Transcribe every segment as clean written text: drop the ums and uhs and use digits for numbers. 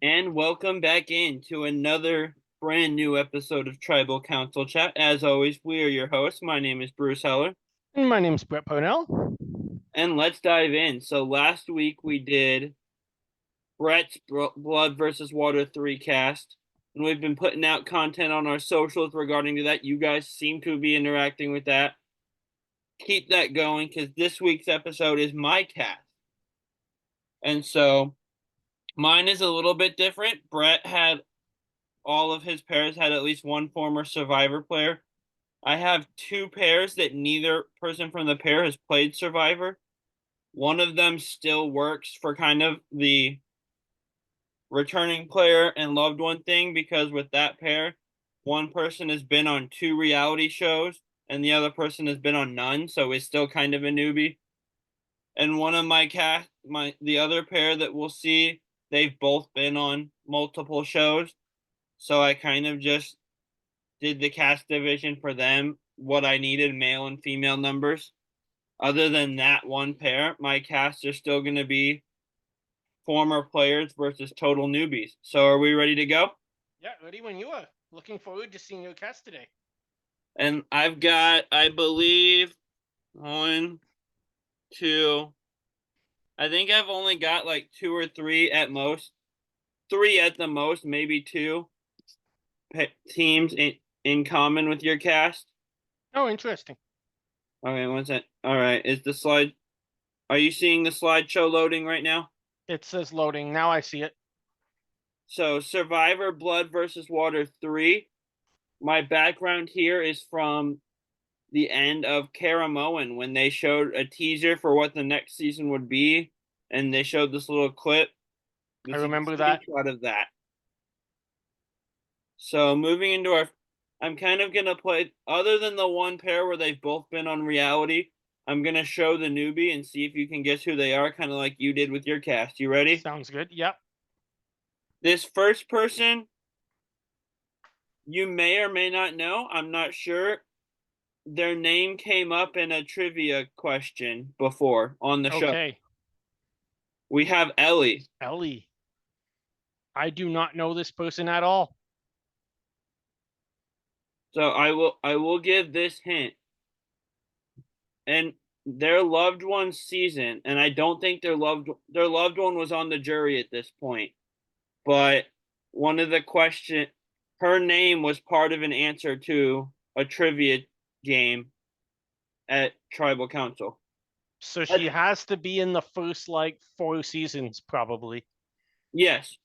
And welcome back in to another brand new episode of Tribal Council Chat. As always, we are your hosts. My name is Bruce Heller, And my name's Brett Ponell. and let's dive in. So last week we did Brett's Blood versus Water 3 cast, and we've been putting out content on our socials regarding to that. You guys seem to be interacting with that. Keep that going because this week's episode is my cast. And so mine is a little bit different. Brett had all of his pairs had at least one former Survivor player. I have two pairs that neither person from the pair has played Survivor. One of them still works for kind of the returning player and loved one thing because with that pair, one person has been on two reality shows and the other person has been on none, so is still kind of a newbie. And one of my the other pair that we'll see, they've both been on multiple shows. So I kind of just did the cast division for them, what I needed, male and female numbers. Other than that one pair, my casts are still going to be former players versus total newbies. So are we ready to go? Yeah, ready when you are. Looking forward to seeing your cast today. And I've got, I believe, one, two. I think I've only got like two or three at most. Three at the most, maybe two teams in common with your cast. Oh, interesting. Okay, one sec. All right, is the slide? Are you seeing the slideshow loading right now? It says loading. Now I see it. So, Survivor Blood versus Water 3. My background here is from the end of Karamoan when they showed a teaser for what the next season would be, and they showed this little clip. I This is remember a that. screenshot of that. So, moving into I'm kind of going to play, other than the one pair where they've both been on reality, I'm going to show the newbie and see if you can guess who they are, kind of like you did with your cast. You ready? Sounds good. Yep. This first person, you may or may not know. I'm not sure. Their name came up in a trivia question before on the show. Okay. We have Ellie. Ellie. I do not know this person at all. So I will give this hint. And their loved one's season, and I don't think their loved one was on the jury at this point. But one of the question her name was part of an answer to a trivia game at Tribal Council. So she has to be in the first like 4 seasons, probably. Yes.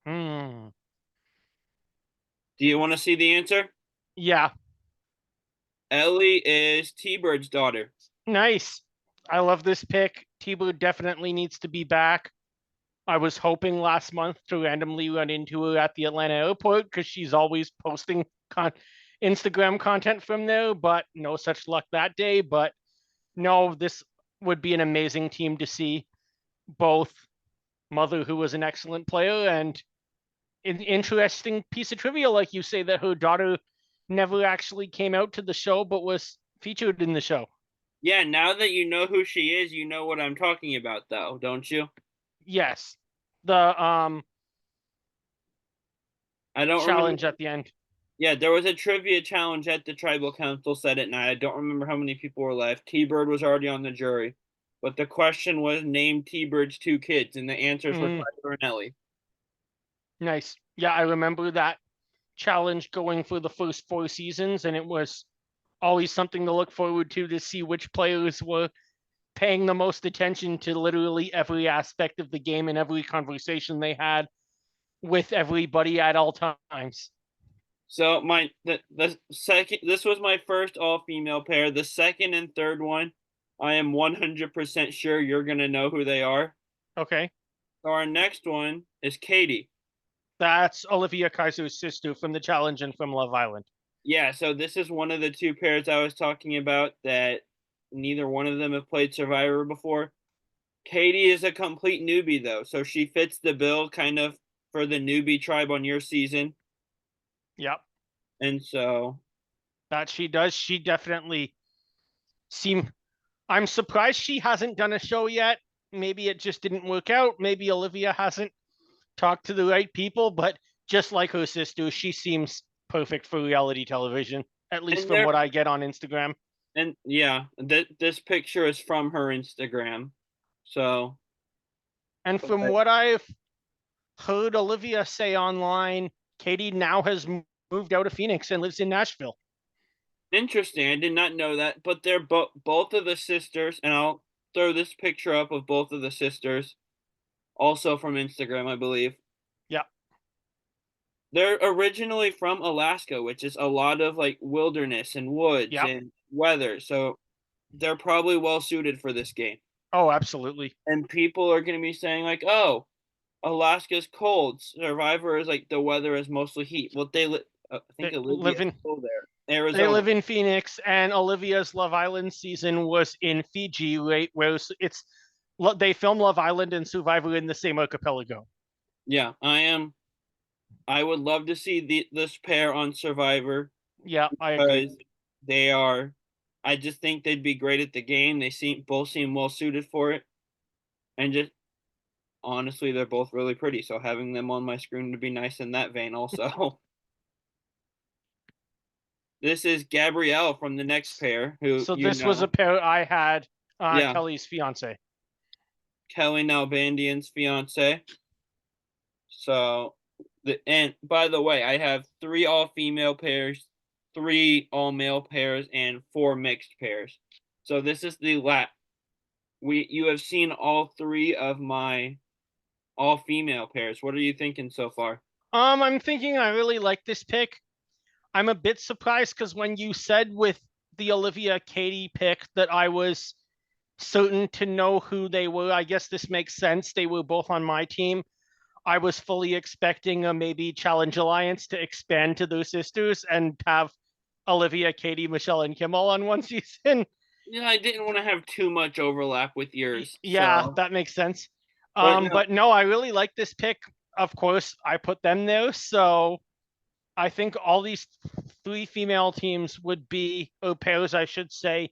Hmm. Do you want to see the answer? Yeah. Ellie is T-Bird's daughter. Nice. I love this pick. T-Bird definitely needs to be back. I was hoping last month to randomly run into her at the Atlanta airport because she's always posting Instagram content from there, but no such luck that day. But no, this would be an amazing team to see. Both Mother, who was an excellent player, and an interesting piece of trivia, like you say, that her daughter never actually came out to the show, but was featured in the show. Yeah, now that you know who she is, you know what I'm talking about, though, don't you? Yes, the I don't remember. challenge at the end. Yeah, there was a trivia challenge at the Tribal Council set at night. I don't remember how many people were left. T-Bird was already on the jury. But the question was name T-Bird's two kids, and the answers were Tyler and Ellie. Nice. Yeah, I remember that challenge going for the first 4 seasons, and it was always something to look forward to see which players were paying the most attention to literally every aspect of the game and every conversation they had with everybody at all times. So the second, this was my first all-female pair. The second and third one, I am 100% sure you're gonna know who they are. Okay. So our next one is Katie. That's Olivia Kaiser's sister from the challenge and from Love Island. Yeah, so this is one of the two pairs I was talking about that neither one of them have played Survivor before. Katie is a complete newbie though, so she fits the bill kind of for the newbie tribe on your season. Yep. And so That she does. She definitely seem I'm surprised she hasn't done a show yet. Maybe it just didn't work out. Maybe Olivia hasn't talk to the right people, but just like her sister, she seems perfect for reality television, at least And from they're what I get on Instagram. and yeah, this picture is from her Instagram. So, And from but what I've heard Olivia say online, Katie now has moved out of Phoenix and lives in Nashville. interesting. I did not know that, but they're both of the sisters, and I'll throw this picture up of both of the sisters, also from Instagram, I believe. Yeah. They're originally from Alaska, which is a lot of like wilderness and woods Yeah. and weather. So they're probably well suited for this game. Oh, absolutely. And people are going to be saying like, "Oh, Alaska's cold. Survivor is like the weather is mostly heat." Well, I think They live Olivia's in still there. they Arizona. live in Phoenix, and Olivia's Love Island season was in Fiji, right? Where it's they film Love Island and Survivor in the same archipelago. Yeah, I would love to see this pair on Survivor Yeah, I agree. because they are. I just think they'd be great at the game. They seem well suited for it, and just honestly, they're both really pretty. So having them on my screen would be nice in that vein. Also, this is Gabrielle from the next pair, who So this was a pair I had, yeah, Kelly's fiance. Kelly Nalbandian's fiance. So and by the way, I have 3 all-female pairs, 3 all-male pairs, and 4 mixed pairs. So this is the you have seen all 3 of my all-female pairs. What are you thinking so far? I'm thinking I really like this pick. I'm a bit surprised because when you said with the Olivia Katie pick that I was certain to know who they were, I guess this makes sense. They were both on my team. I was fully expecting a maybe Challenge Alliance to expand to those sisters and have Olivia, Katie, Michelle, and Kimmel on one season. Yeah, I didn't want to have too much overlap with yours. Yeah, So, that makes sense. but no, But no, I really like this pick. Of course, I put them there, so I think all these 3 female teams would be, or pairs, I should say,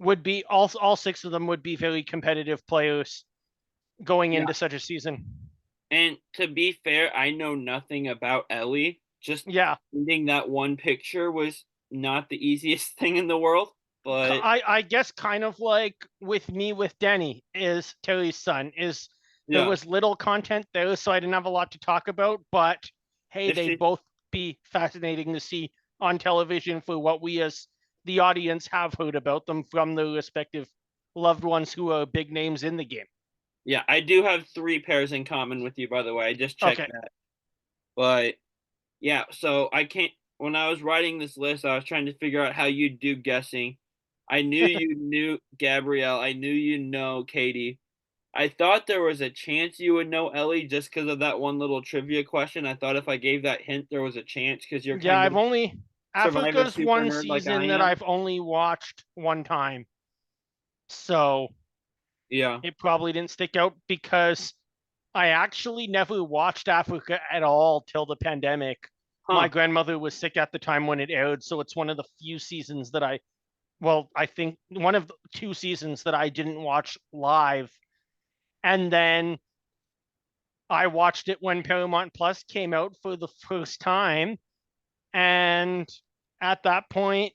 would be all 6 of them would be very competitive players going yeah. into such a season. And to be fair, I know nothing about Ellie. Just Yeah, finding that one picture was not the easiest thing in the world. But I guess kind of like with me with Denny is Terry's son is there yeah, was little content there, so I didn't have a lot to talk about. But hey, if they'd she, both be fascinating to see on television for what we as the audience have heard about them from their respective loved ones who are big names in the game. yeah, I do have 3 pairs in common with you, by the way. I just checked Okay. that. But yeah, so I can't. When I was writing this list, I was trying to figure out how you'd do guessing. I knew you knew Gabrielle. I knew you know Katie. I thought there was a chance you would know Ellie just because of that one little trivia question. I thought if I gave that hint, there was a chance because you're Yeah, kind of I've only Survivor Africa's super one nerd like I season that am. I've only watched one time. So Yeah. it probably didn't stick out because I actually never watched Africa at all till the pandemic. My Huh. grandmother was sick at the time when it aired, so it's one of the few seasons that I think one of the 2 seasons that I didn't watch live. And then I watched it when Paramount Plus came out for the first time. And at that point,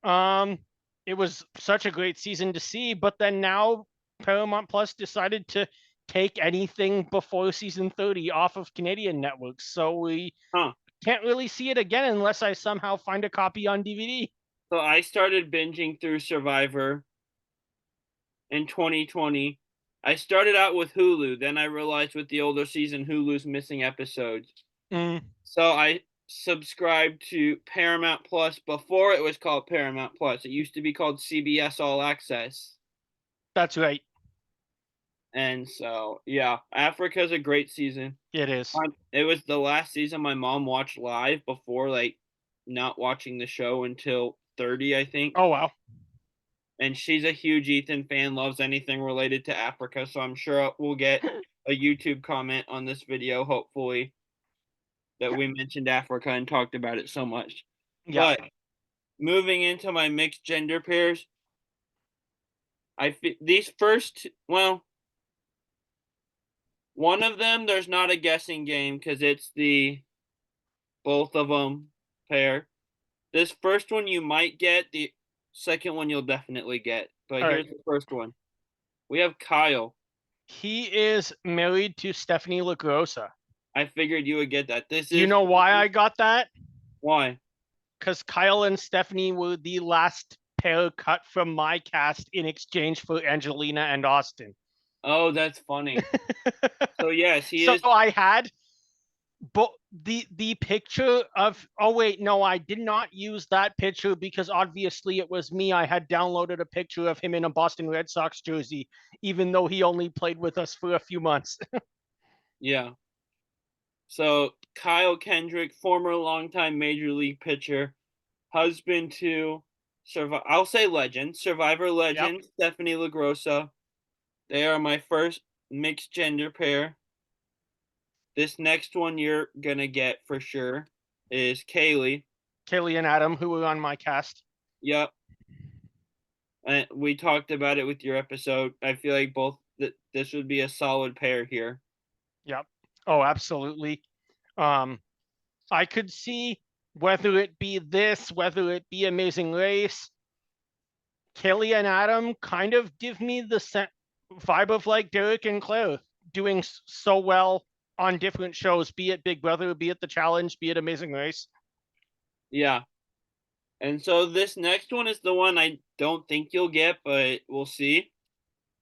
um, it was such a great season to see. But then now Paramount Plus decided to take anything before season 30 off of Canadian networks. So we Huh. can't really see it again unless I somehow find a copy on DVD. So I started binging through Survivor in 2020. I started out with Hulu, then I realized with the older season, Hulu's missing episodes. Mm, So I subscribed to Paramount Plus before it was called Paramount Plus. It used to be called CBS All Access. that's right. And so, yeah, Africa's a great season. It is. It was the last season my mom watched live before like not watching the show until 30, I think. Oh, wow. And she's a huge Ethan fan, loves anything related to Africa, so I'm sure we'll get a YouTube comment on this video, hopefully, that we mentioned Africa and talked about it so much. Yeah. But moving into my mixed gender pairs, these first, well, One of them, there's not a guessing game because it's the both of them pair. This first one you might get. The second one you'll definitely get. But All here's right. the first one. We have Kyle. He is married to Stephanie LaGrossa. I figured you would get that. This Do you is know why I got that? why. Because Kyle and Stephanie were the last pair cut from my cast in exchange for Angelina and Austin. Oh, that's funny. So yes, he So is. I had but the picture of oh wait no I did not use that picture because obviously it was me. I had downloaded a picture of him in a Boston Red Sox jersey even though he only played with us for a few months. Yeah. So Kyle Kendrick, former longtime major league pitcher, husband to I'll say legend, Survivor Yep. legend, Stephanie LaGrossa. They are my first mixed gender pair. This next one you're gonna get for sure is Kaylee. Kelly and Adam who were on my cast. Yep. And we talked about it with your episode. I feel like this would be a solid pair here. Yep. Oh, absolutely. um I could see whether it be this, whether it be Amazing Race, Kelly and Adam kind of give me the vibe of like Derek and Claire doing so well on different shows, be it Big Brother, be it The Challenge, be it Amazing Race. Yeah. And so this next one is the one I don't think you'll get, but we'll see.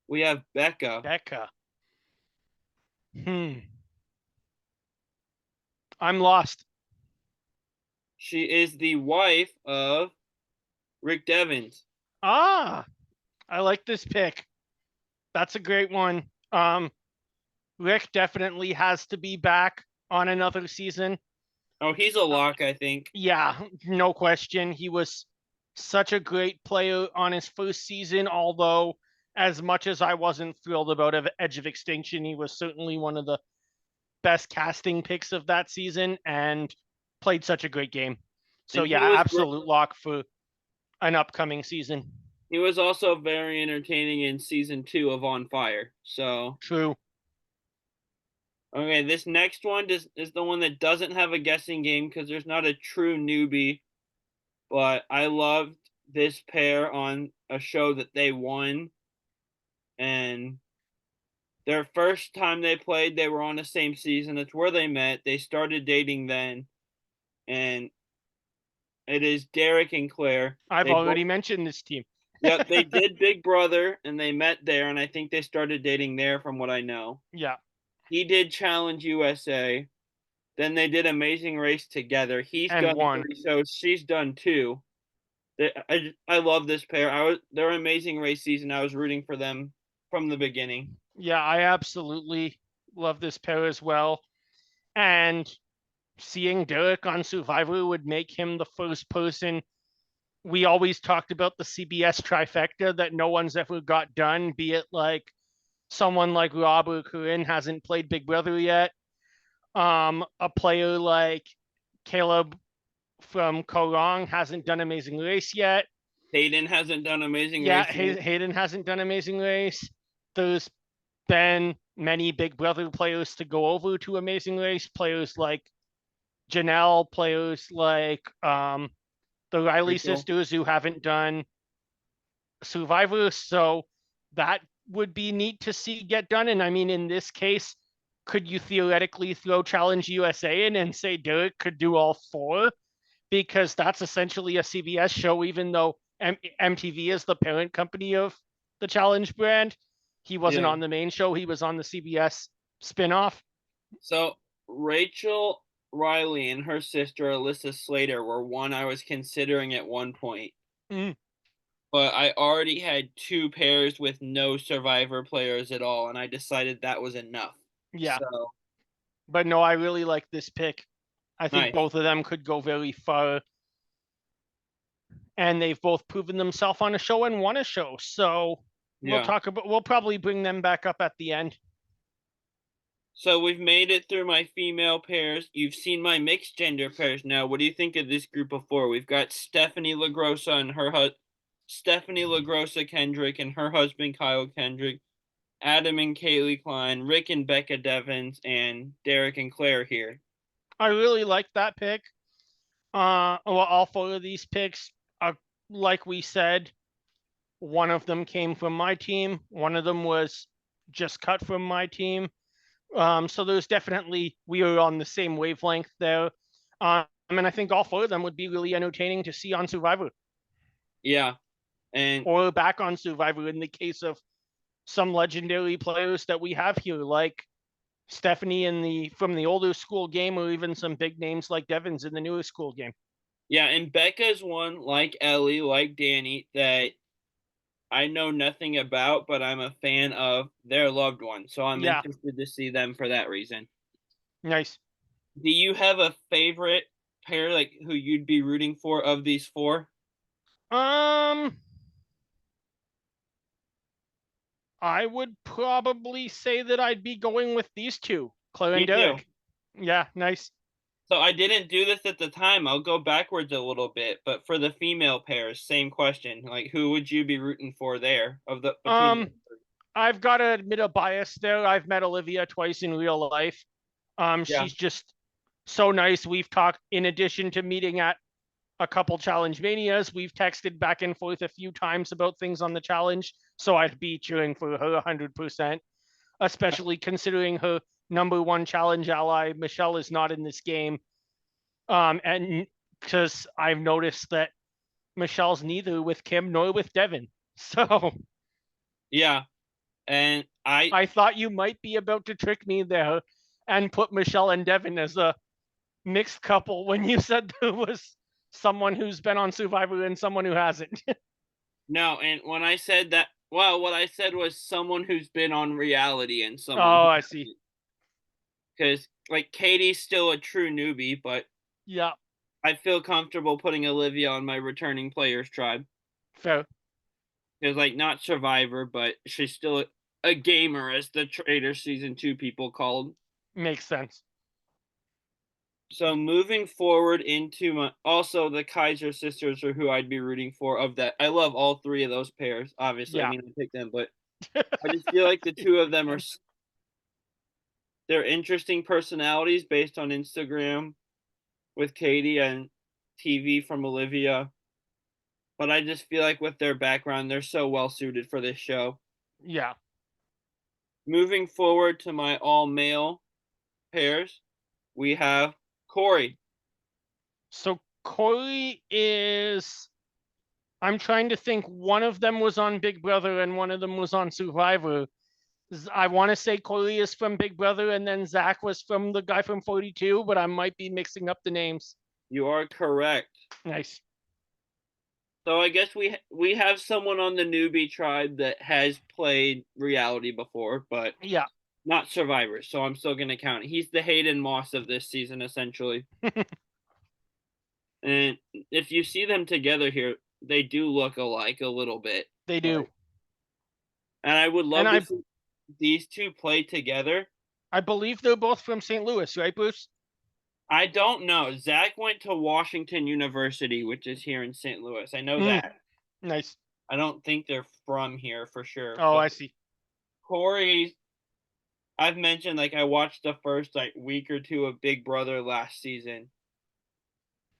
We have Becca. Becca. I'm lost. She is the wife of Rick Devens. Ah, I like this pick. That's a great one. Rick definitely has to be back on another season. Oh, he's a lock, I think. Yeah, no question. He was such a great player on his first season, although as much as I wasn't thrilled about Edge of Extinction, he was certainly one of the best casting picks of that season and played such a great game. So And yeah, absolute lock for an upcoming season. he was also very entertaining in season 2 of On Fire. So True. okay, this next one is the one that doesn't have a guessing game because there's not a true newbie. But I loved this pair on a show that they won, and their first time they played, they were on the same season. It's where they met. They started dating then, and it is Derek and Claire. I've They already both, mentioned this team. yep, they did Big Brother, and they met there, and I think they started dating there, from what I know. Yeah. He did Challenge USA. Then they did Amazing Race together. He's And done one. 3 shows. She's done 2. I love this pair. Their Amazing Race season. I was rooting for them from the beginning. Yeah, I absolutely love this pair as well. And seeing Derek on Survivor would make him the first person. We always talked about the CBS trifecta that no one's ever got done, be it like someone like Rob or Corinne hasn't played Big Brother yet. A player like Caleb from Korong hasn't done Amazing Race yet. Hayden hasn't done Amazing Yeah, Race yet. Hayden hasn't done Amazing Race. There's been many Big Brother players to go over to Amazing Race, players like Janelle, players like the Riley Rachel. sisters who haven't done Survivor. So that would be neat to see get done. And I mean, in this case, could you theoretically throw Challenge USA in and say Derek could do all 4? Because that's essentially a CBS show, even though MTV is the parent company of the Challenge brand. He wasn't on the main show, he was on the CBS spinoff. So Rachel Riley and her sister Alyssa Slater were one I was considering at one point. But I already had 2 pairs with no Survivor players at all, and I decided that was enough. Yeah. So, but no, I really like this pick. I think nice. both of them could go very far. And they've both proven themselves on a show and won a show. So we'll probably bring them back up at the end. So we've made it through my female pairs. You've seen my mixed gender pairs now. What do you think of this group of 4? We've got Stephanie LaGrossa and Stephanie LaGrossa Kendrick and her husband Kyle Kendrick. Adam and Kaylee Klein, Rick and Becca Devins, and Derek and Claire here. I really like that pick. Well, all four of these picks are, like we said, one of them came from my team. One of them was just cut from my team. So there's definitely, we are on the same wavelength there. And I think all four of them would be really entertaining to see on Survivor Yeah, and or back on Survivor in the case of some legendary players that we have here, like Stephanie in the from the older school game, or even some big names like Devins in the newer school game. yeah, and Becca's one like Ellie, like Danny, that I know nothing about, but I'm a fan of their loved one, so I'm Yeah, interested to see them for that reason. nice. Do you have a favorite pair, like who you'd be rooting for of these four? Um, I would probably say that I'd be going with these two, Claire and Me too. Derek. Yeah, nice. So I didn't do this at the time. I'll go backwards a little bit, but for the female pairs, same question. Like, who would you be rooting for there of the between Um, the I've got to admit a bias there. I've met Olivia twice in real life. Yeah, She's just so nice. We've talked in addition to meeting at a couple challenge manias. We've texted back and forth a few times about things on the challenge. So I'd be cheering for her 100%, especially considering her number one challenge ally, Michelle, is not in this game. And because I've noticed that Michelle's neither with Kim nor with Devin. So yeah, and I thought you might be about to trick me there and put Michelle and Devin as a mixed couple when you said there was someone who's been on Survivor and someone who hasn't. no, and when I said that, well, what I said was someone who's been on reality and someone Oh, who I see. hasn't. Because like Katie's still a true newbie, but Yeah, I feel comfortable putting Olivia on my returning players tribe. fair. Because like not Survivor, but she's still a gamer, as the Trader season 2 people called. Makes sense. So moving forward into my also the Kaiser sisters are who I'd be rooting for of that. I love all three of those pairs. Obviously, I Yeah. mean I picked them, but I just feel like the two of them are they're interesting personalities based on Instagram with Katie and TV from Olivia. But I just feel like with their background, they're so well suited for this show. Yeah. Moving forward to my all male pairs, we have Corey. So Corey is. I'm trying to think. One of them was on Big Brother and one of them was on Survivor. I want to say Corey is from Big Brother and then Zach was from the guy from 42, but I might be mixing up the names. You are correct. Nice. So I guess we have someone on the newbie tribe that has played reality before, but Yeah. not Survivor. So I'm still going to count it. He's the Hayden Moss of this season, essentially. And if you see them together here, they do look alike a little bit. They do. And I would And love to see these two play together. I believe they're both from St. Louis, right, Bruce? I don't know. Zach went to Washington University, which is here in St. Louis. I know Mm, that. nice. I don't think they're from here for sure. Oh, But I see. Corey, I've mentioned like I watched the first like week or two of Big Brother last season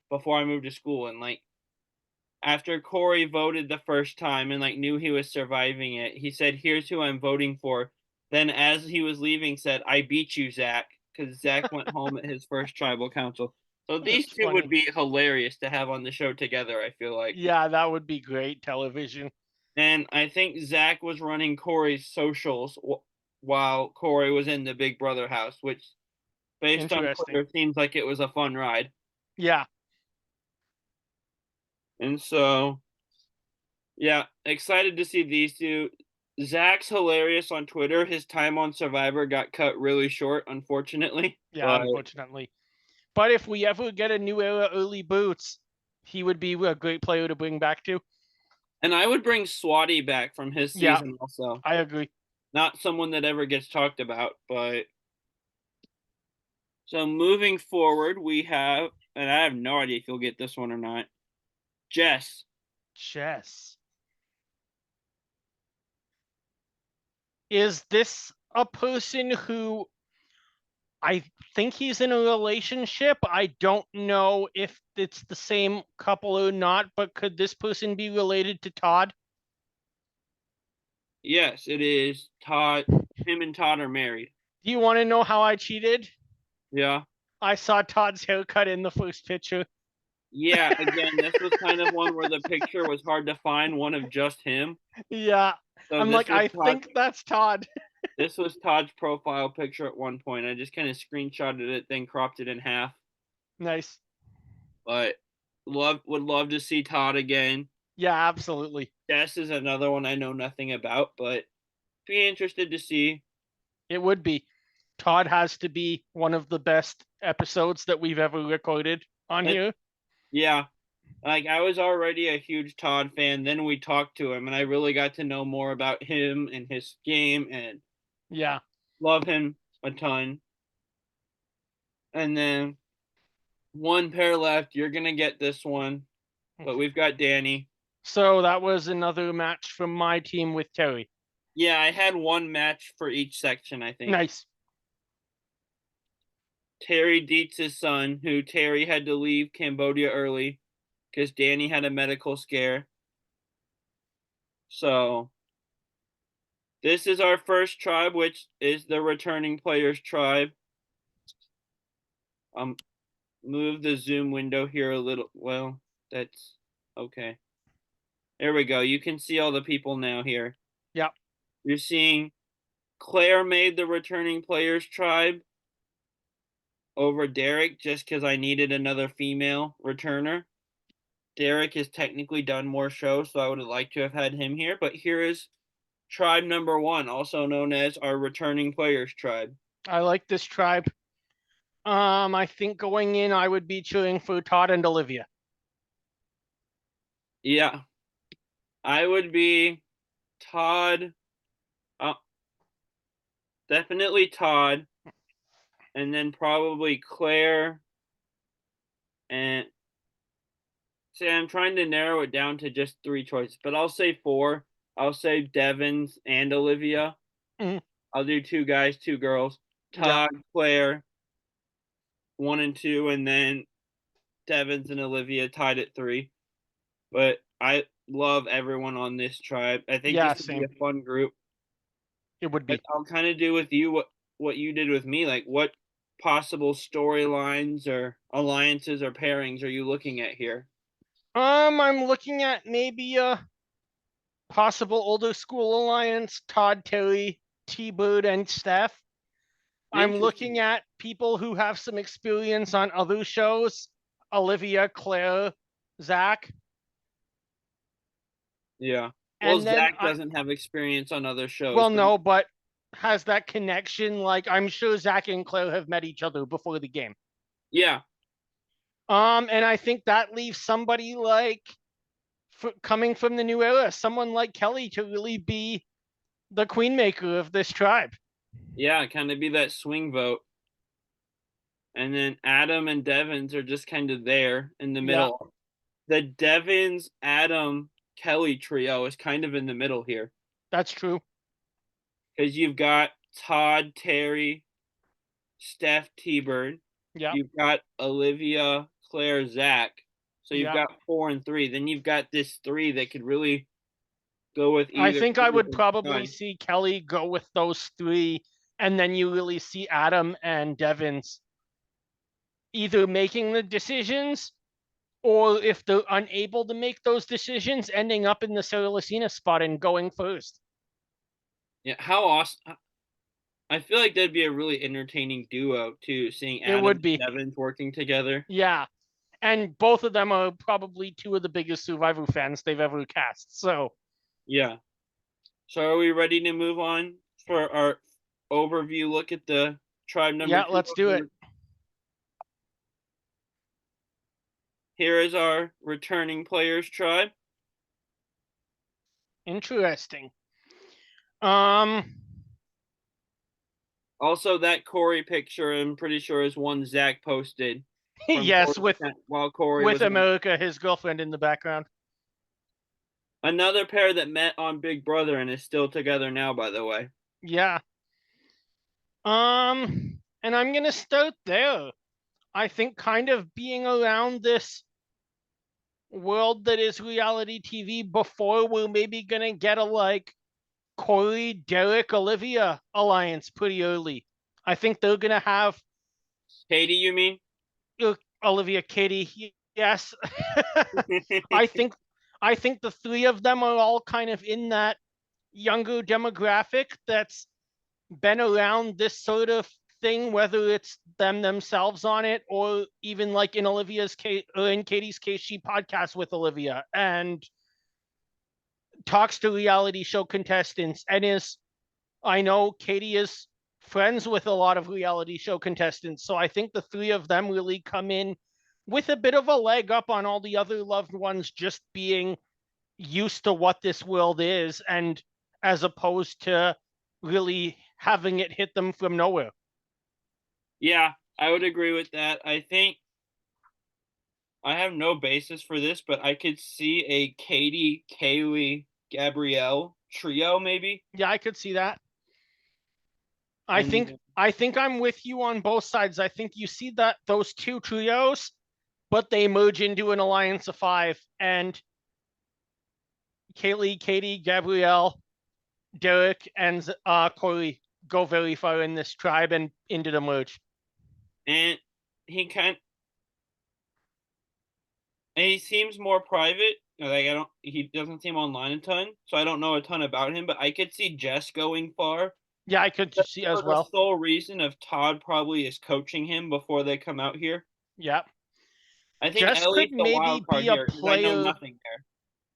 before I moved to school, and like after Corey voted the first time and like knew he was surviving it, he said, "Here's who I'm voting for." Then, as he was leaving, said, "I beat you, Zach," because Zach went home at his first tribal council. So these That's two would funny. be hilarious to have on the show together. I feel like, Yeah, that would be great television. and I think Zach was running Corey's socials while Corey was in the Big Brother house, which, based on Interesting. Twitter, seems like it was a fun ride. Yeah, And so, yeah, excited to see these two. Zach's hilarious on Twitter. His time on Survivor got cut really short, unfortunately. yeah, But unfortunately. But if we ever get a new era early boots, he would be a great player to bring back to. and I would bring Swati back from his Yeah, season also. I agree. Not someone that ever gets talked about, but so moving forward, we have, and I have no idea if you'll get this one or not. Jess. Chess. Is this a person who I think he's in a relationship? I don't know if it's the same couple or not, but could this person be related to Todd? Yes, it is Todd. Him and Todd are married. Do you want to know how I cheated? Yeah. I saw Todd's haircut in the first picture. Yeah, again, this was kind of one where the picture was hard to find one of just him. Yeah. So I'm like, I think that's Todd. This was Todd's profile picture at one point. I just kind of screenshotted it, then cropped it in half. Nice. But would love to see Todd again. Yeah, absolutely. Jess is another one I know nothing about, but be interested to see. It would be. Todd has to be one of the best episodes that we've ever recorded on And here. yeah, like I was already a huge Todd fan. Then we talked to him, and I really got to know more about him and his game, and Yeah. love him a ton. And then one pair left. You're gonna get this one, but we've got Danny. So that was another match from my team with Terry. Yeah, I had one match for each section, I think. Nice. Terry Dietz's son, who Terry had to leave Cambodia early because Danny had a medical scare. So this is our first tribe, which is the returning players tribe. Move the zoom window here a little. Well, that's okay. There we go. You can see all the people now here. Yep. You're seeing Claire made the returning players tribe over Derek just because I needed another female returner. Derek has technically done more shows, so I would have liked to have had him here. But here is tribe number 1, also known as our returning players tribe. I like this tribe. I think going in, I would be cheering for Todd and Olivia. Yeah. I would be Todd. Definitely Todd. And then probably Claire. And see, I'm trying to narrow it down to just 3 choices, but I'll say 4. I'll say Devins and Olivia. Mhm. I'll do 2 guys, 2 girls. Yeah. Todd, Claire, 1 and 2, and then Devins and Olivia tied at 3. But I love everyone on this tribe. I think Yeah, this would be same. a fun group. It would But be. I'll kind of do with you what you did with me. Like, what possible storylines or alliances or pairings are you looking at here? I'm looking at maybe a possible older school alliance, Todd, Terry, T-Bird, and Steph. I'm looking Interesting. at people who have some experience on other shows, Olivia, Claire, Zach. Yeah. Well, And then Zach doesn't have experience on other shows, well, but no, but has that connection. Like, I'm sure Zach and Claire have met each other before the game. yeah, And I think that leaves somebody like coming from the new era, someone like Kelly to really be the queen maker of this tribe. yeah, kind of be that swing vote. And then Adam and Devins are just kind of there in the Yeah, middle. The Devins, Adam, Kelly trio is kind of in the middle here that's true. because you've got Todd, Terry, Steph, T-Bird. Yeah, You've got Olivia, Claire, Zach. So you've yeah. got 4 and 3. Then you've got this 3 that could really go with I either think I group would of probably guys. see Kelly go with those three, and then you really see Adam and Devins either making the decisions or if they're unable to make those decisions, ending up in the Sarah spot and going first. Yeah, how awesome. I feel like that'd be a really entertaining duo too, seeing It Adam would and be. Devins working together. Yeah. And both of them are probably two of the biggest Survivor fans they've ever cast. So, Yeah. So are we ready to move on for our overview look at the tribe number yeah, 2? let's do it. Here is our returning players tribe. Interesting. Um, Also, that Corey picture, I'm pretty sure is one Zach posted from yes, Corey's with account while Corey with was on. America, his girlfriend in the background. Another pair that met on Big Brother and is still together now, by the way. Yeah. And I'm gonna start there. I think kind of being around this world that is reality TV before, we're maybe gonna get a like Corey, Derek, Olivia alliance pretty early. I think they're gonna have Katie, you mean? Olivia, Katie. Yes, I think I think the three of them are all kind of in that younger demographic that's been around this sort of thing, whether it's them themselves on it or even like in Olivia's case or in Katie's case, she podcasts with Olivia and talks to reality show contestants and is I know Katie is friends with a lot of reality show contestants. So I think the three of them really come in with a bit of a leg up on all the other loved ones just being used to what this world is and as opposed to really having it hit them from nowhere. Yeah, I would agree with that. I think I have no basis for this, but I could see a Katie, Kaylee, Gabrielle trio maybe. Yeah, I could see that. I And think I think I'm with you on both sides. I think you see that those two trios, but they merge into an alliance of five and Kaylee, Katie, Gabrielle, Derek, and Corey go very far in this tribe and into the merge. and he kind he seems more private. Like I don't he doesn't seem online a ton, so I don't know a ton about him, but I could see Jess going far. Yeah, I could Just see for as the well. sole reason of Todd probably is coaching him before they come out here. Yeah. I think Jess could Ellie's the maybe wild card be a here because I know player. nothing there.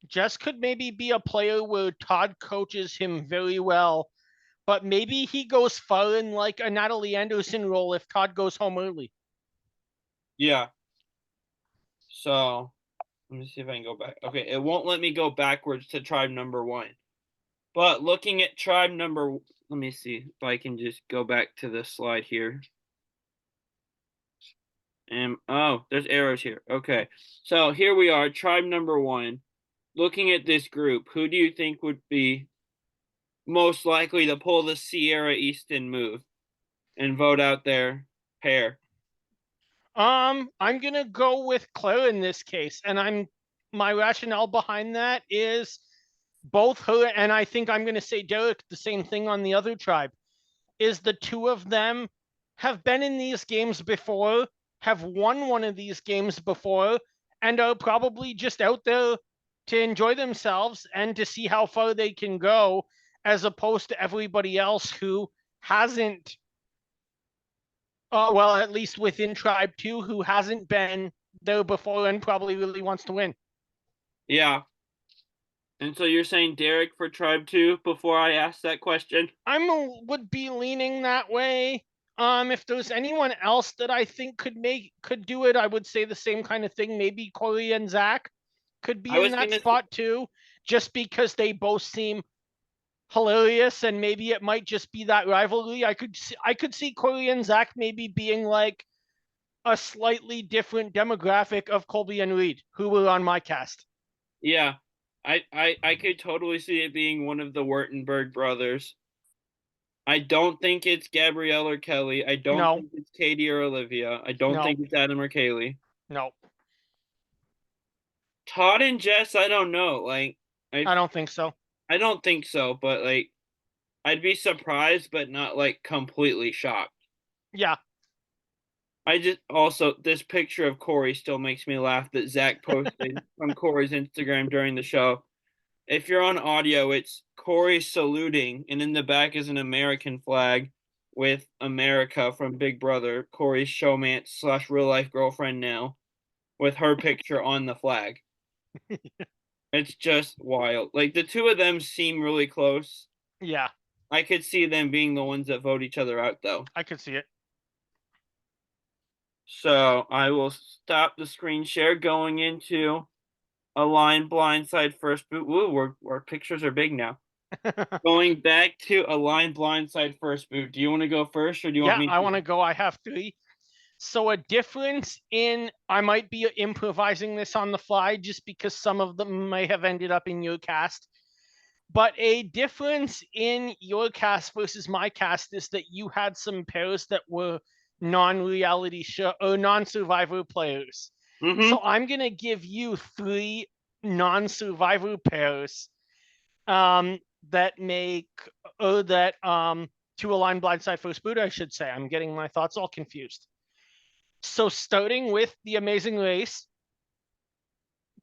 Jess could maybe be a player where Todd coaches him very well, but maybe he goes far in like a Natalie Anderson role if Todd goes home early. Yeah. So let me see if I can go back. Okay, it won't let me go backwards to tribe number one. But looking at tribe number, let me see if I can just go back to the slide here. And oh, there's arrows here. Okay, so here we are, tribe number one. Looking at this group, who do you think would be most likely to pull the Ciera Eastin move and vote out their pair? I'm gonna go with Claire in this case, and my rationale behind that is both her and I think I'm gonna say Derek the same thing on the other tribe. Is the two of them have been in these games before, have won one of these games before, and are probably just out there to enjoy themselves and to see how far they can go, as opposed to everybody else who hasn't, well, at least within Tribe 2, who hasn't been there before and probably really wants to win. Yeah. And so you're saying Derek for tribe two before I ask that question? Would be leaning that way. If there's anyone else that I think could do it, I would say the same kind of thing. Maybe Corey and Zach could be I in was that gonna spot too, just because they both seem hilarious, and maybe it might just be that rivalry. I could see Corey and Zach maybe being like a slightly different demographic of Colby and Reed, who were on my cast. Yeah, I could totally see it being one of the Wurtenberg brothers. I don't think it's Gabrielle or Kelly. I don't No, think it's Katie or Olivia. I don't no, think it's Adam or Kaylee. no, Todd and Jess, I don't know. Like I I don't think so. I don't think so, but like I'd be surprised but not like completely shocked. Yeah, I just also this picture of Corey still makes me laugh that Zach posted from Corey's Instagram during the show. If you're on audio, it's Corey saluting, and in the back is an American flag with America from Big Brother, Corey's showmance slash real life girlfriend now, with her picture on the flag. It's just wild. Like the two of them seem really close. yeah, I could see them being the ones that vote each other out, though. I could see it. So I will stop the screen share going into Align Blindside first boot. Ooh, our pictures are big now. Going back to Align Blindside first boot. Do you want to go first, or do you want Yeah, me I want to? to go. I have three. So a difference in I might be improvising this on the fly just because some of them may have ended up in your cast. But a difference in your cast versus my cast is that you had some pairs that were non-reality show or non-survivor players. Mm-hmm. So I'm gonna give you three non-survivor pairs that make that to align blindside first boot, I should say. I'm getting my thoughts all confused. So starting with the Amazing Race,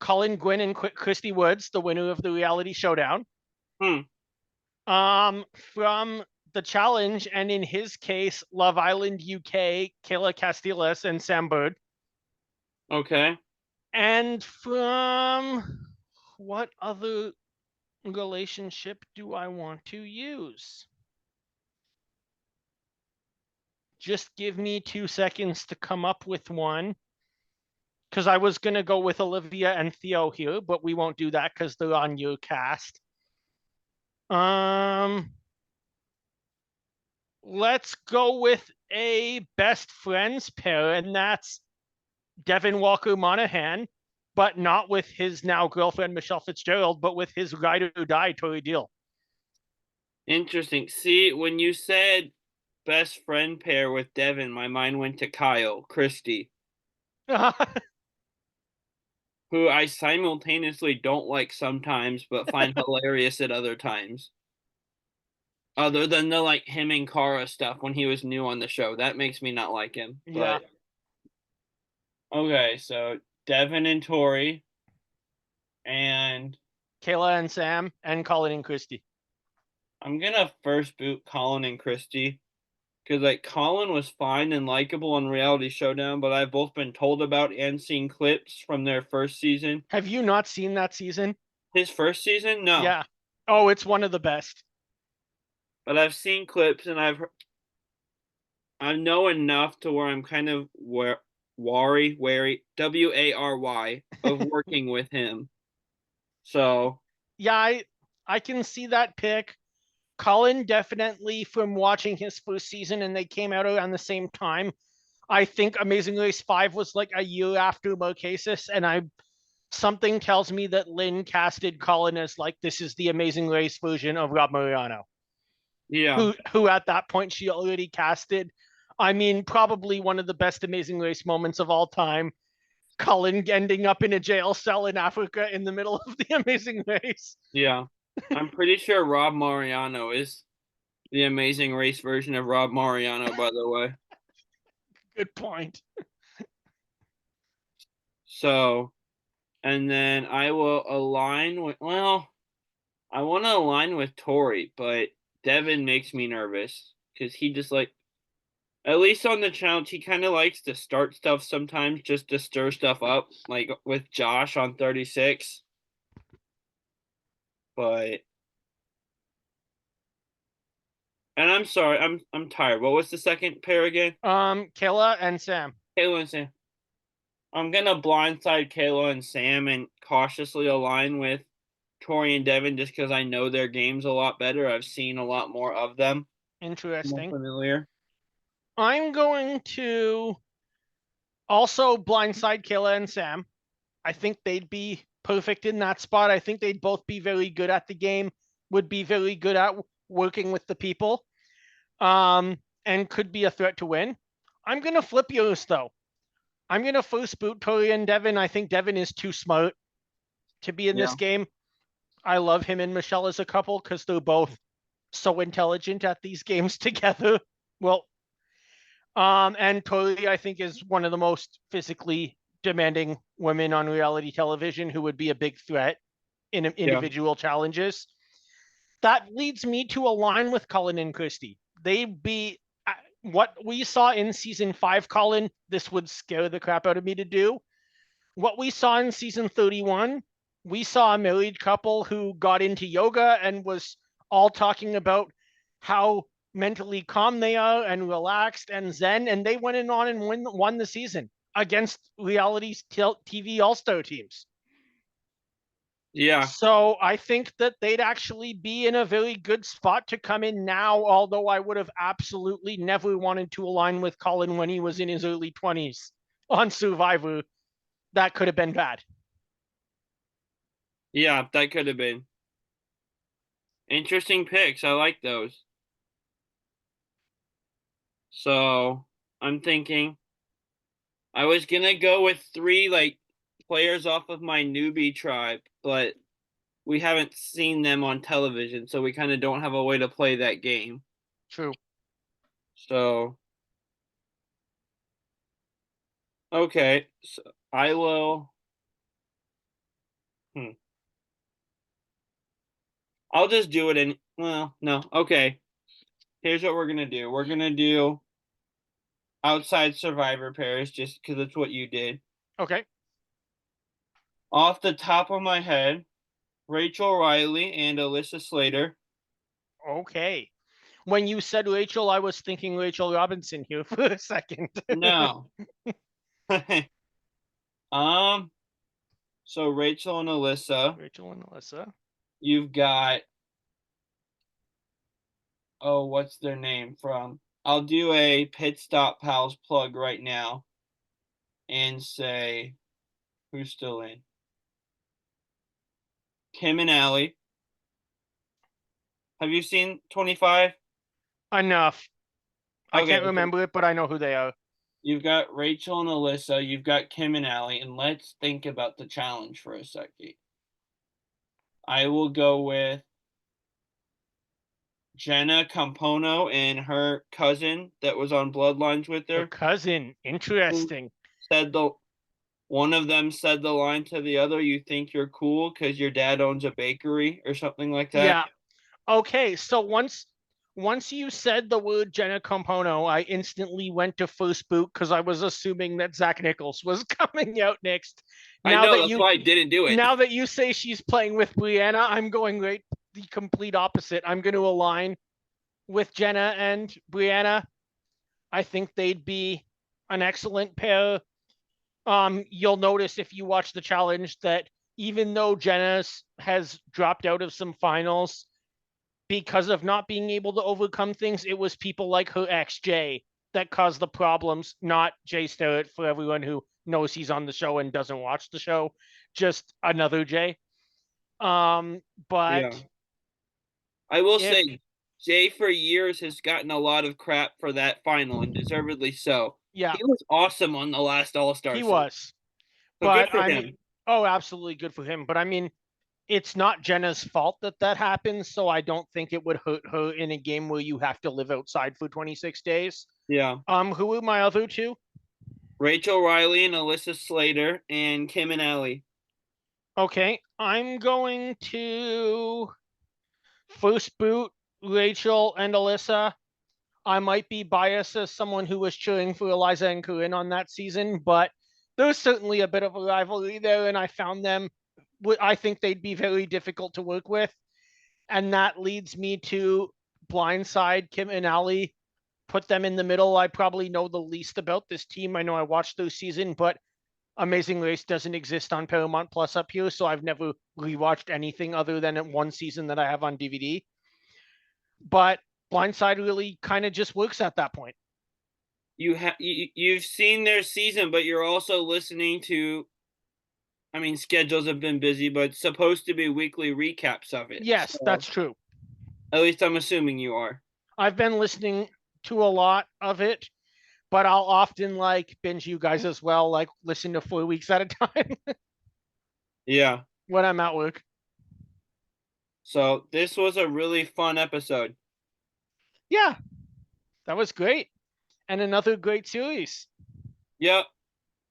Colin Gwynn and Christy Woods, the winner of the reality showdown. Hmm. From the challenge, and in his case, Love Island UK, Kayla Castillas and Sam Bird. Okay. And from what other relationship do I want to use? Just give me 2 seconds to come up with one. Because I was going to go with Olivia and Theo here, but we won't do that because they're on your cast. Let's go with a best friends pair, and that's Devin Walker Monahan, but not with his now girlfriend Michelle Fitzgerald, but with his ride or die Tori Deal. Interesting. See, when you said best friend pair with Devin, my mind went to Kyle Christie, who I simultaneously don't like sometimes, but find hilarious at other times. Other than the like him and Kara stuff when he was new on the show, that makes me not like him. Yeah. But okay, so Devin and Tori, and Kayla and Sam and Colin and Christy. I'm gonna first boot Colin and Christy because like Colin was fine and likable on Reality Showdown, but I've both been told about and seen clips from their first season. Have you not seen that season? His first season, no, Yeah. Oh, it's one of the best. but I've seen clips and I know enough to where I'm kind of wary, WARY of working with him. So Yeah, I can see that pick. Colin definitely from watching his first season, and they came out around the same time. I think Amazing Race 5 was like a year after Marquesas, and I something tells me that Lynn casted Colin as like this is the Amazing Race version of Rob Mariano, yeah, who at that point she already casted. I mean, probably one of the best Amazing Race moments of all time. Colin ending up in a jail cell in Africa in the middle of the Amazing Race. yeah. I'm pretty sure Rob Mariano is the Amazing Race version of Rob Mariano, by the way. Good point. So, and then I will align with, well, I want to align with Tori, but Devin makes me nervous because he just like, at least on the challenge, he kind of likes to start stuff sometimes just to stir stuff up, like with Josh on 36. But, and I'm sorry, I'm tired. What was the second pair again? Kayla and Sam. Kayla and Sam. I'm gonna blindside Kayla and Sam and cautiously align with Tori and Devin just because I know their games a lot better. I've seen a lot more of them. More Interesting. familiar. I'm going to also blindside Kayla and Sam. I think they'd be perfect in that spot. I think they'd both be very good at the game, would be very good at working with the people, and could be a threat to win. I'm going to flip yours, though. I'm going to first boot Tori and Devin. I think Devin is too smart to be in Yeah. this game. I love him and Michelle as a couple because they're both so intelligent at these games together. Well, and Tori, I think, is one of the most physically demanding women on reality television who would be a big threat in Yeah. individual challenges. That leads me to align with Colin and Christy. They'd be what we saw in season 5, Colin. This would scare the crap out of me to do. What we saw in season 31, we saw a married couple who got into yoga and was all talking about how mentally calm they are and relaxed and zen, and they went on and won the season against reality TV all-star teams. Yeah. So I think that they'd actually be in a very good spot to come in now, although I would have absolutely never wanted to align with Colin when he was in his early 20s on Survivor. That could have been bad. Yeah, that could have been. Interesting picks. I like those. So I'm thinking I was gonna go with three like players off of my newbie tribe, but we haven't seen them on television, so we kind of don't have a way to play that game. True. So okay, so I will. Hmm, I'll just do it in. Well, no. Okay. Here's what we're gonna do. We're gonna do outside survivor pairs, just because it's what you did. Okay. Off the top of my head, Rachel Riley and Alyssa Slater. Okay. When you said Rachel, I was thinking Rachel Robinson here for a second. No. um. So Rachel and Alyssa. Rachel and Alyssa. You've got, oh, what's their name from? I'll do a Pit Stop Pals plug right now and say who's still in. Kim and Allie. Have you seen 25? Enough. I Okay, can't so remember it, but I know who they are. you've got Rachel and Alyssa, you've got Kim and Allie, and let's think about the challenge for a second. I will go with Jenna Campono and her cousin that was on Bloodlines with Her her. cousin. Who Interesting. said the one of them said the line to the other, "You think you're cool because your dad owns a bakery," or something like that. Yeah. Okay. So once you said the word Jenna Compono, I instantly went to first boot because I was assuming that Zach Nichols was coming out next. I Now know that that's you why I didn't do it. now that you say she's playing with Brianna, I'm going right the complete opposite. I'm going to align with Jenna and Brianna. I think they'd be an excellent pair. You'll notice if you watch the challenge that even though Jenna has dropped out of some finals because of not being able to overcome things, it was people like her ex Jay that caused the problems, not Jay Starrett for everyone who knows he's on the show and doesn't watch the show, just another Jay. But Yeah. I will if say Jay for years has gotten a lot of crap for that final and deservedly so. yeah, He was awesome on the last All-Star he series. was. So good But for I mean, him. oh, absolutely good for him. But I mean, it's not Jenna's fault that that happens, so I don't think it would hurt her in a game where you have to live outside for 26 days. Yeah. Who are my other two? Rachel Riley and Alyssa Slater and Kim and Allie. Okay, I'm going to first boot Rachel and Alyssa. I might be biased as someone who was cheering for Eliza and Corinne on that season, but there's certainly a bit of a rivalry there, and I found them. I think they'd be very difficult to work with, and that leads me to blindside Kim and Ali. Put them in the middle. I probably know the least about this team. I know I watched their season, but Amazing Race doesn't exist on Paramount Plus up here, so I've never rewatched anything other than one season that I have on DVD. But Blindside really kind of just works at that point. You've seen their season, but you're also listening to. I mean, schedules have been busy, but it's supposed to be weekly recaps of it. Yes, So that's true. at least I'm assuming you are. I've been listening to a lot of it, but I'll often like binge you guys as well, like listen to 4 weeks at a time Yeah. when I'm at work. So this was a really fun episode. Yeah, that was great. And another great series. Yep.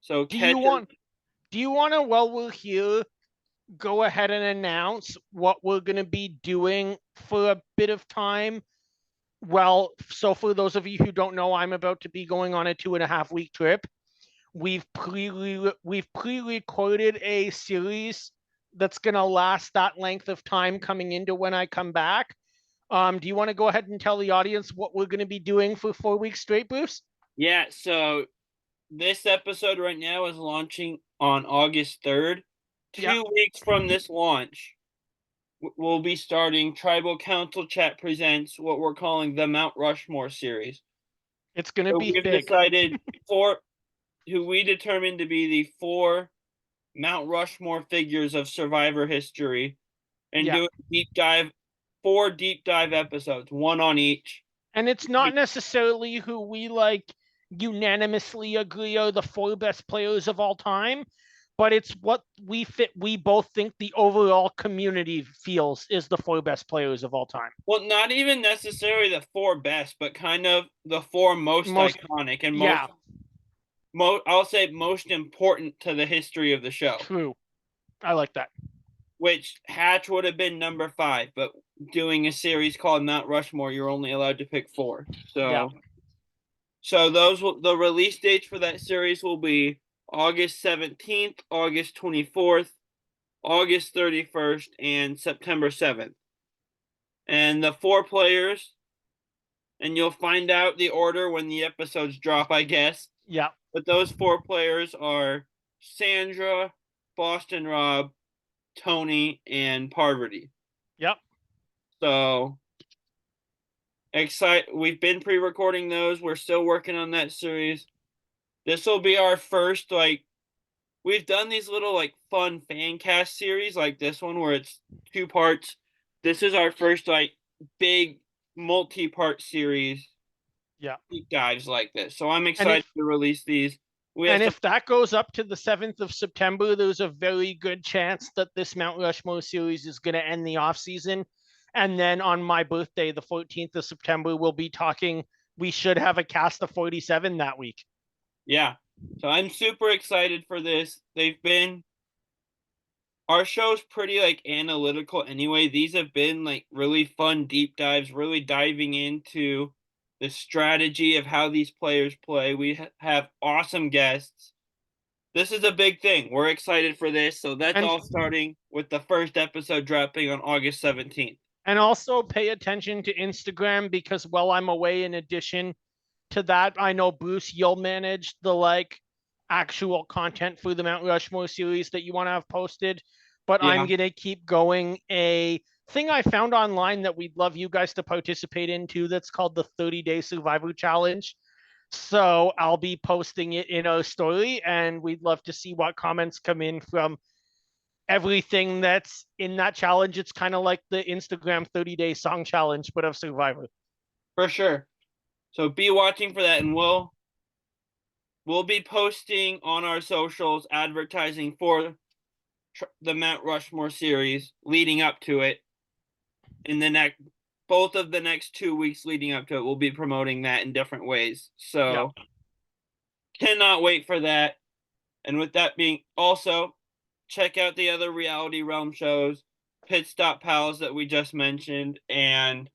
So Do you catch us. want do you want to while we're here go ahead and announce what we're going to be doing for a bit of time? Well, so for those of you who don't know, I'm about to be going on a 2.5 week trip. We've pre-recorded a series that's going to last that length of time coming into when I come back. Do you want to go ahead and tell the audience what we're going to be doing for 4 weeks straight, Bruce? Yeah, so this episode right now is launching on August 3rd. Yeah, 2 weeks from this launch, we'll be starting Tribal Council Chat Presents what we're calling the Mount Rushmore series. it's going to So be we've big. decided who we determined to be the 4 Mount Rushmore figures of Survivor history and Yeah, do a deep dive 4 deep dive episodes, one on each. And it's not necessarily who we like unanimously agree are the 4 best players of all time, but it's what we both think the overall community feels is the 4 best players of all time. Well, not even necessarily the 4 best, but kind of the 4 most iconic and I'll say most important to the history of the show. True. I like that. Which Hatch would have been number 5, but doing a series called Mount Rushmore, you're only allowed to pick 4. So the release dates for that series will be August 17th, August 24th, August 31st, and September 7th. And the 4 players, and you'll find out the order when the episodes drop, I guess. Yeah. But those 4 players are Sandra, Boston Rob, Tony, and Parvati. Yep. So we've been pre-recording those. We're still working on that series. This will be our first, we've done these little fun fan cast series like this one where it's 2 parts. This is our first big multi-part series. Yeah. Deep dives like this. So I'm excited to release these. If that goes up to the 7th of September, there's a very good chance that this Mount Rushmore series is going to end the off season. And then on my birthday, the 14th of September, we'll be talking. We should have a cast of 47 that week. Yeah. So I'm super excited for this. Our show's pretty analytical anyway. These have been really fun deep dives, really diving into the strategy of how these players play. We have awesome guests. This is a big thing. We're excited for this. So that's all starting with the first episode dropping on August 17th. And also pay attention to Instagram because while I'm away, in addition to that, I know Bruce, you'll manage the actual content for the Mount Rushmore series that you want to have posted. But I'm going to keep going a thing I found online that we'd love you guys to participate in too. That's called the 30-Day Survivor Challenge. So I'll be posting it in our story, and we'd love to see what comments come in from everything that's in that challenge. It's kind of like the Instagram 30-day song challenge, but of Survivor. For sure. So be watching for that, and we'll be posting on our socials advertising for the Mount Rushmore series leading up to it. In both of the next 2 weeks leading up to it, we'll be promoting that in different ways. So cannot wait for that. And with that being, also check out the other Reality Realm shows, Pit Stop Pals that we just mentioned, and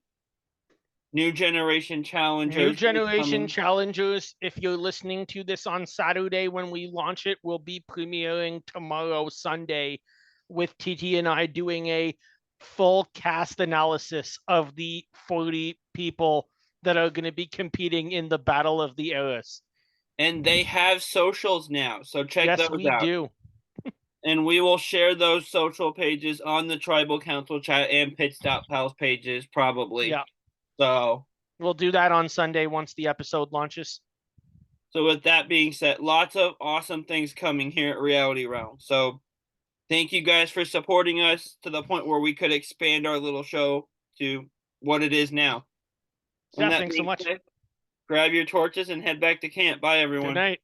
New Generation Challengers. New Generation Challengers, if you're listening to this on Saturday when we launch it, will be premiering tomorrow, Sunday, with TT and I doing a full cast analysis of the 40 people that are going to be competing in the Battle of the Eras. And they have socials now, so check those out. Yes, we do. And we will share those social pages on the Tribal Council chat and Pit Stop Pals pages, probably. Yeah. So we'll do that on Sunday once the episode launches. So with that being said, lots of awesome things coming here at Reality Realm. So thank you guys for supporting us to the point where we could expand our little show to what it is now. Yeah, thanks so much. Grab your torches and head back to camp. Bye, everyone. Good night.